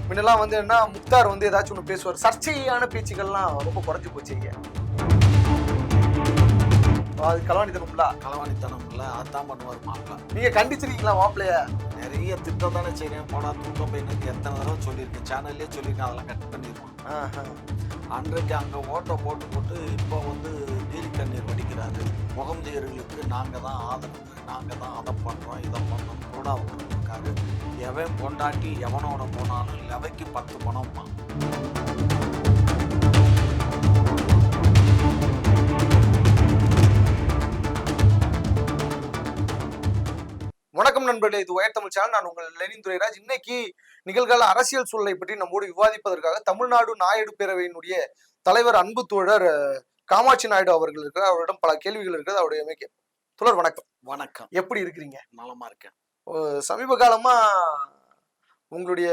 முன்னெல்லாம் வந்து என்ன முக்தார் வந்து ஏதாச்சும் ஒன்று பேசுவார். சர்ச்சையான பேச்சுக்கள்லாம் ரொம்ப குறைஞ்சு போச்சு இங்க. அது களவாணித்தனம்ல. களவாணித்தனம்ல அதான் பண்ணுவார் மாப்பிள்ள. நீங்க கண்டிச்சிருக்கீங்களா மாப்பிள்ளைய? நிறைய திட்டம் தானே செய்றேன். போனா தூக்கம் போயின்னு எத்தனை தடவை சொல்லியிருக்கேன், சேனல்லே சொல்லியிருக்கேன். அதெல்லாம் கட் பண்ணிடுவான். அன்றைக்கு அங்கே ஓட்டை போட்டு போட்டு இப்போ வந்து நீலி கண்ணீர் வடிக்கிறாரு. முகமதியர்களுக்கு நாங்கள் தான் ஆதரவு, நாங்கள் தான் அதை பண்ணுறோம் இதை பண்ணுறோம் கூட அவர் இருக்காரு. எவன் பொண்டாட்டி எவனோட போனாலும் லெவைக்கு 10 பணம்மா. வணக்கம் நண்பர்களே, இது உயர் தமிழ் சேனல். நான் உங்கள் லெனின் துரைராஜ். இன்னைக்கு நிகழ்கால அரசியல் சூழலை பற்றி நம்மோடு விவாதிப்பதற்காக தமிழ்நாடு நாயுடு பேரவையினுடைய தலைவர் அன்பு தோழர் காமாட்சி நாயுடு அவர்கள் இருக்கிறார். அவரிடம் பல கேள்விகள் இருக்கிறது. அவருடைய தோழர் வணக்கம். வணக்கம். எப்படி இருக்கிறீங்க? நலமா இருக்கேன். சமீப காலமா உங்களுடைய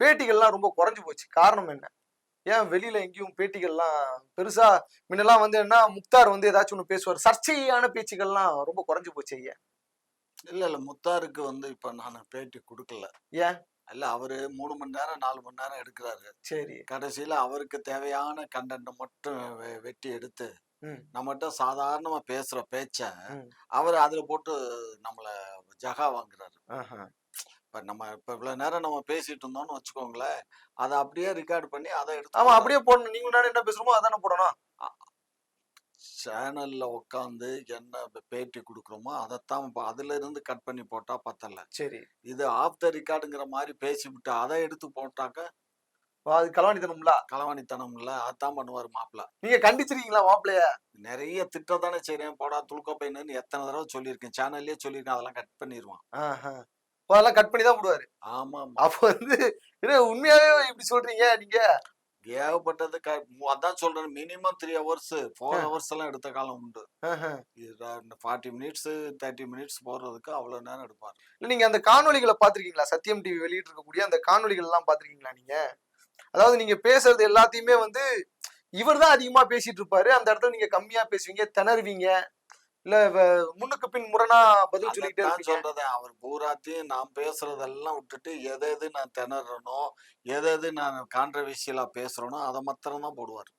பேட்டிகள்லாம் ரொம்ப குறைஞ்சு போச்சு. காரணம் என்ன? ஏன் வெளியில எங்கேயும் பேட்டிகள்லாம் பெருசா முன்னெல்லாம் வந்து என்ன முக்தார் வந்து ஏதாச்சும் ஒன்று பேசுவார். சர்ச்சையான பேச்சுகள்லாம் ரொம்ப குறைஞ்சு போச்சு. ஐயா இல்ல முத்தாருக்கு வந்து இப்ப நான் பேட்டி கொடுக்கல. ஏன்? இல்ல அவரு 3 மணி நேரம் 4 மணி நேரம் எடுக்கிறாரு. சரி. கடைசியில அவருக்கு தேவையான கண்டென்ட் மட்டும் வெட்டி எடுத்து நம்மகிட்ட சாதாரணமா பேசுற பேச்ச அவர் அதுல போட்டு நம்மள ஜகா வாங்குறாரு. இப்ப இவ்வளவு நேரம் நம்ம பேசிட்டு இருந்தோம்னு வச்சுக்கோங்களேன், அதை அப்படியே ரெக்கார்ட் பண்ணி அதை எடுத்து. ஆமா, அப்படியே போடணும். நீங்க முன்னாடி என்ன பேசுறோமோ அதானே போடணும். சேனல்ல உட்காந்து என்ன பேட்டி கொடுக்குறோமோ அதைத்தான் அதுல இருந்து கட் பண்ணி போட்டா பத்தல. சரி. இது ஆஃப் த ரெக்கார்டுங்கிற மாதிரி பேசிவிட்டு அதை எடுத்து போட்டாக்க அது களவாணித்தனம்ல. களவாணித்தனம்ல அதான் பண்ணுவார் மாப்பிள்ள. நீங்க கண்டிச்சிருக்கீங்களா மாப்பிள்ளைய? நிறைய திட்டம் தானே செய்றேன். போடா துளுக்கப்பைன்னு எத்தனை தடவை சொல்லியிருக்கேன், சேனல்லே சொல்லியிருக்கேன். அதெல்லாம் கட் பண்ணிடுவான். அதெல்லாம் கட் பண்ணி தான் விடுவாரு. ஆமா. அப்ப வந்து உண்மையாவே இப்படி சொல்றீங்க நீங்க? ஏகப்பட்டது அதான் சொல்றேன். மினிமம் 3 hours 4 hours எல்லாம் எடுத்த காலம் உண்டு. 40 minutes 30 minutes போடுறதுக்கு அவ்வளவு நேரம் எடுப்பாரு. நீங்க அந்த காணொலிகளை பாத்திருக்கீங்களா? சத்தியம் டிவி வெளியிட்டு இருக்கக்கூடிய அந்த காணொலிகள் எல்லாம் பாத்திருக்கீங்களா நீங்க? அதாவது நீங்க பேசுறது எல்லாத்தையுமே வந்து இவர் தான் அதிகமா பேசிட்டு இருப்பாரு. அந்த இடத்துல நீங்க கம்மியா பேசுவீங்க, திணறுவீங்க, இல்ல முன்னுக்கு பின் முரணா பதில் சொல்லிட்டே இருப்பீங்க. சொல்றேன். அவர் பூராத்தையும் நான் பேசுறதெல்லாம் விட்டுட்டு எது நான் திணறனோ, எது நான் கான்ட்ரவர்சியலா பேசுறனோ அதை மாத்திரம் தான் போடுவார்.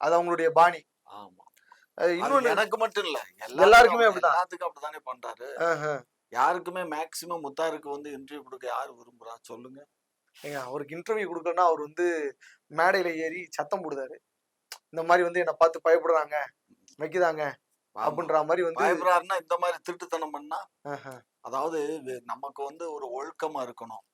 அது அவங்களுடைய பாணி. ஆமா. இன்னொன்னு எனக்கு மட்டும் இல்ல, எல்லாருக்குமே அப்படிதான். எல்லாத்துக்கும் அப்படித்தானே பண்றாரு. யாருக்குமே மேக்சிமம் முத்தாருக்கு வந்து இன்டர்வியூ கொடுக்க யாரு விரும்புறா சொல்லுங்க? அவருக்கு இன்டர்வியூ கொடுக்கணும்னா அவர் வந்து மேடையில ஏறி சத்தம் போடுதாரு. இந்த மாதிரி வந்து என்ன பார்த்து பயப்படுறாங்க, வைக்குதாங்க அப்படின்ற மாதிரி வந்து பயப்படுறாருன்னா இந்த மாதிரி திருட்டுத்தனம் பண்ணா. அதாவது நமக்கு வந்து ஒரு ஒழுக்கமா இருக்கணும்.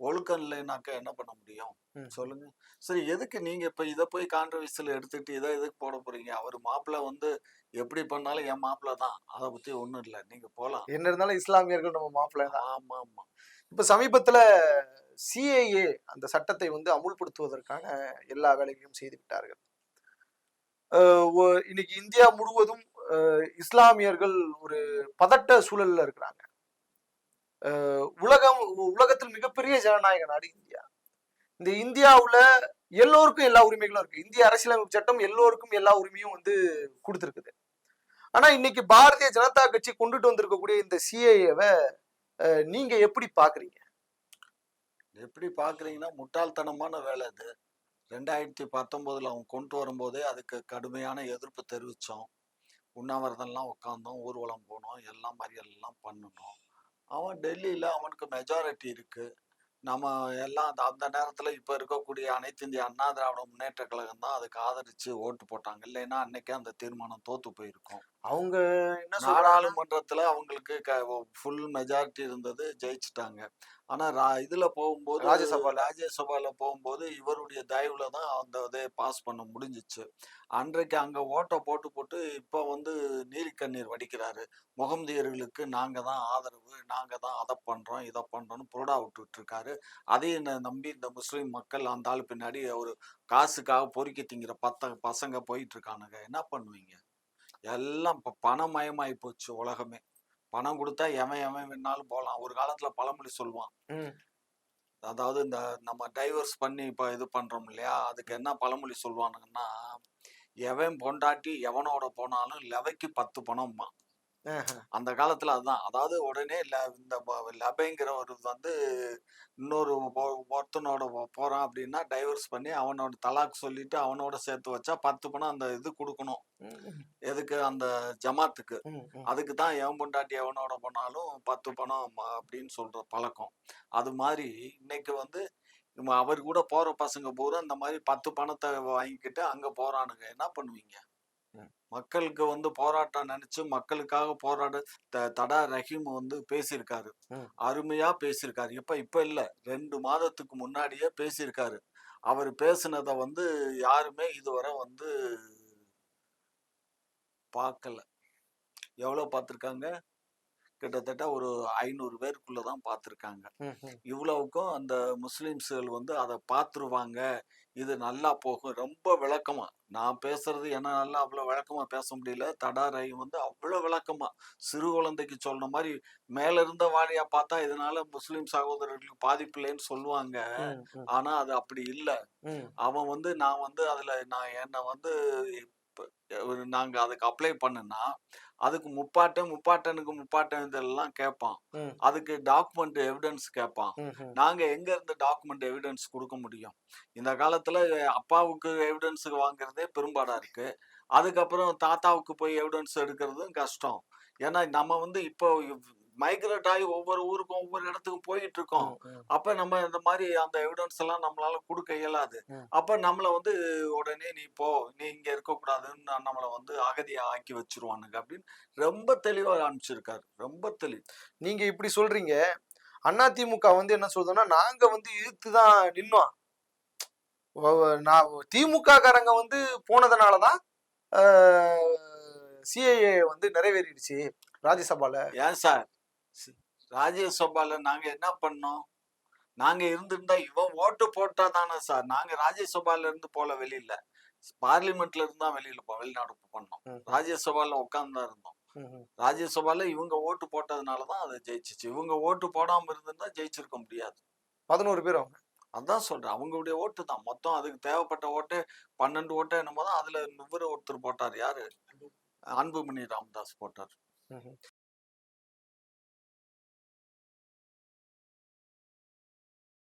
ஒழுக்கம் இல்லைனாக்க என்ன பண்ண முடியும் சொல்லுங்க? சரி, எதுக்கு நீங்க இப்ப இதை போய் கான்ட்ரவர்சியில எடுத்துட்டு இதை எதுக்கு போட போறீங்க? அவர் மாப்பிள்ள வந்து எப்படி பண்ணாலும் என் மாப்பிள்ள தான், அதை பத்தி ஒண்ணும் இல்லை, நீங்க போலாம். என்ன இருந்தாலும் இஸ்லாமியர்கள் நம்ம மாப்பிள்ள தான். ஆமா ஆமா. இப்ப சமீபத்துல சிஏஏ அந்த சட்டத்தை வந்து அமுல்படுத்துவதற்கான எல்லா வேலைகளையும் செய்து விட்டார்கள். இன்னைக்கு இந்தியா முழுவதும் இஸ்லாமியர்கள் ஒரு பதட்ட சூழல்ல இருக்கிறாங்க. உலகத்தில் மிகப்பெரிய ஜனநாயக நாடு இந்தியா. இந்த இந்தியாவுல எல்லோருக்கும் எல்லா உரிமைகளும் இருக்கு. இந்திய அரசியலமைப்பு சட்டம் எல்லோருக்கும் எல்லா உரிமையும் வந்து கொடுத்துருக்குது. ஆனா இன்னைக்கு பாரதிய ஜனதா கட்சி கொண்டுட்டு வந்திருக்கக்கூடிய இந்த சிஏஏவை நீங்க எப்படி பாக்குறீங்க? எப்படி பாக்குறீங்கன்னா, முட்டாள்தனமான வேலை அது. 2019 அவங்க கொண்டு வரும்போதே அதுக்கு கடுமையான எதிர்ப்பு தெரிவித்தோம். உண்ணாவிரதம்லாம் உட்காந்தோம், ஊர்வலம் போனோம், எல்லாம் மறியல்லாம் பண்ணணும். அவன் டெல்லியில் அவனுக்கு மெஜாரிட்டி இருக்கு. நம்ம எல்லாம் அந்த நேரத்தில் இப்போ இருக்கக்கூடிய அனைத்து இந்திய அண்ணா திராவிட முன்னேற்ற கழகம் தான் அதுக்கு ஆதரிச்சு ஓட்டு போட்டாங்க. இல்லைன்னா அன்னைக்கே அந்த தீர்மானம் தோத்து போயிருக்கும். அவங்க என்ன நாடாளுமன்றத்துல அவங்களுக்கு ஃபுல் மெஜாரிட்டி இருந்தது, ஜெயிச்சுட்டாங்க. ஆனா இதுல போகும்போது ராஜ்யசபால போகும்போது இவருடைய தயவுல தான் அந்த இதை பாஸ் பண்ண முடிஞ்சிச்சு. அன்றைக்கு அங்க ஓட்டை போட்டு போட்டு இப்ப வந்து நீலி கண்ணீர் வடிக்கிறாரு. முகமதியர்களுக்கு நாங்க தான் ஆதரவு, நாங்க தான் அதை பண்றோம் இதை பண்றோம்னு புரடா விட்டுட்டு இருக்காரு. அதையும் நம்பி இந்த முஸ்லிம் மக்கள் அந்த ஆள் பின்னாடி ஒரு காசுக்காக பொறுக்கி திங்கிற பசங்க போயிட்டு இருக்கானுங்க. என்ன பண்ணுவீங்க? எல்லாம் பணமயமாயி போச்சு உலகமே. பணம் கொடுத்தா எவன் வேணாலும் போலாம். ஒரு காலத்துல பழமொழி சொல்லுவான். அதாவது இந்த நம்ம டைவர்ஸ் பண்ணி இப்ப இது பண்றோம் இல்லையா, அதுக்கு என்ன பழமொழி சொல்லுவானுங்கன்னா, எவன் பொண்டாட்டி எவனோட போனாலும் லெவைக்கு 10 பணம்மா. அந்த காலத்துல அதுதான். அதாவது உடனே இந்த லபைங்கிற ஒரு வந்து இன்னொரு ஒருத்தனோட போறான் அப்படின்னா டைவர்ஸ் பண்ணி அவனோட தலாக் சொல்லிட்டு அவனோட சேர்த்து வச்சா 10 பணம் அந்த இது கொடுக்கணும். எதுக்கு? அந்த ஜமாத்துக்கு. அதுக்கு தான் எவன் பொண்டாட்டி எவனோட போனாலும் 10 பணம் அப்படின்னு சொல்ற பழக்கம். அது மாதிரி இன்னைக்கு வந்து அவர் கூட போற பசங்க பூரா இந்த மாதிரி 10 பணத்தை வாங்கிக்கிட்டு அங்க போறானுங்க. என்ன பண்ணுவீங்க? மக்களுக்கு வந்து போராட்டம் நினைச்சு மக்களுக்காக போராட தடா ரஹீம் வந்து பேசியிருக்காரு. அருமையா பேசியிருக்காரு. இப்ப இல்ல 2 மாதத்துக்கு முன்னாடியே பேசியிருக்காரு. அவர் பேசுனத வந்து யாருமே இதுவரை வந்து பார்க்கல. எவ்வளவு பார்த்திருக்காங்க? கிட்டத்தட்ட ஒரு 500 பேருக்குள்ளதான் பார்த்திருக்காங்க. இவ்வளவுக்கும் அந்த முஸ்லிம்ஸ்கள் வந்து அதை பார்த்துருவாங்க, இது நல்லா போகும். ரொம்ப விளக்கமா நான் பேசுறது என்னால அவ்வளவு விளக்கமா பேச முடியல. தடாரை வந்து அவ்வளவு விளக்கமா சிறு குழந்தைக்கு சொன்ன மாதிரி மேல இருந்த வாரியா பார்த்தா இதனால முஸ்லிம் சகோதரர்களுக்கு பாதிப்பு இல்லைன்னு சொல்லுவாங்க. ஆனா அது அப்படி இல்ல. அவன் வந்து நான் வந்து அதுல நான் என்ன வந்து நாங்க அதுக்கு அப்ளை பண்ணுனா அதுக்கு முப்பாட்டனுக்கு முப்பாட்டன் இதெல்லாம் கேட்பான். அதுக்கு டாக்குமெண்ட் எவிடன்ஸ் கேட்பான். நாங்க எங்க இருந்து டாக்குமெண்ட் எவிடன்ஸ் கொடுக்க முடியும்? இந்த காலத்துல அப்பாவுக்கு எவிடன்ஸ் வாங்குறதே பெரும்பாடா இருக்கு. அதுக்கப்புறம் தாத்தாவுக்கு போய் எவிடன்ஸ் எடுக்கிறதும் கஷ்டம். ஏன்னா நம்ம வந்து இப்போ மைக்ரேட் ஆகி ஒவ்வொரு ஊருக்கும் ஒவ்வொரு இடத்துக்கும் போயிட்டு இருக்கோம். அப்ப நம்ம இந்த மாதிரி அந்த எவிடன்ஸ் எல்லாம் நம்மளால கொடுக்க இயலாது. அப்ப நம்மள வந்து உடனே நீ போ, நீ இங்க இருக்கக்கூடாதுன்னு நம்மள வந்து அகதியா ஆக்கி வச்சிருவானுங்க அப்படின்னு ரொம்ப தெளிவா அனுப்பிச்சிருக்காரு. ரொம்ப தெளிவு. நீங்க இப்படி சொல்றீங்க. அதிமுக வந்து என்ன சொல்றதுன்னா, நாங்க வந்து எதிர்த்துதான் நின்னோம். திமுக காரங்க வந்து போனதுனாலதான் சிஏஏ வந்து நிறைவேறிடுச்சு ராஜ்யசபால. ஏன் சார் ராஜ்யசபால நாங்க என்ன பண்ணோம்? நாங்க இருந்திருந்தா இவன் ஓட்டு போட்டா தானே சார். நாங்க ராஜ்யசபால இருந்து போல, வெளியில பார்லிமெண்ட்ல இருந்தா வெளிநாடு பண்ணோம். ராஜ்யசபால உட்கார்ந்து இருந்தோம். ராஜ்யசபால இவங்க ஓட்டு போட்டதுனாலதான் அதை ஜெயிச்சிச்சு. இவங்க ஓட்டு போடாம இருந்திருந்தா ஜெயிச்சிருக்க முடியாது. 11 பேர் அவங்க. அதான் சொல்றேன், அவங்களுடைய ஓட்டு தான் மொத்தம். அதுக்கு தேவைப்பட்ட ஓட்டு 12 ஓட்டு என்னமோ தான். அதுல இவரு ஒருத்தர் போட்டார். யாரு? அன்புமணி ராமதாஸ் போட்டார்.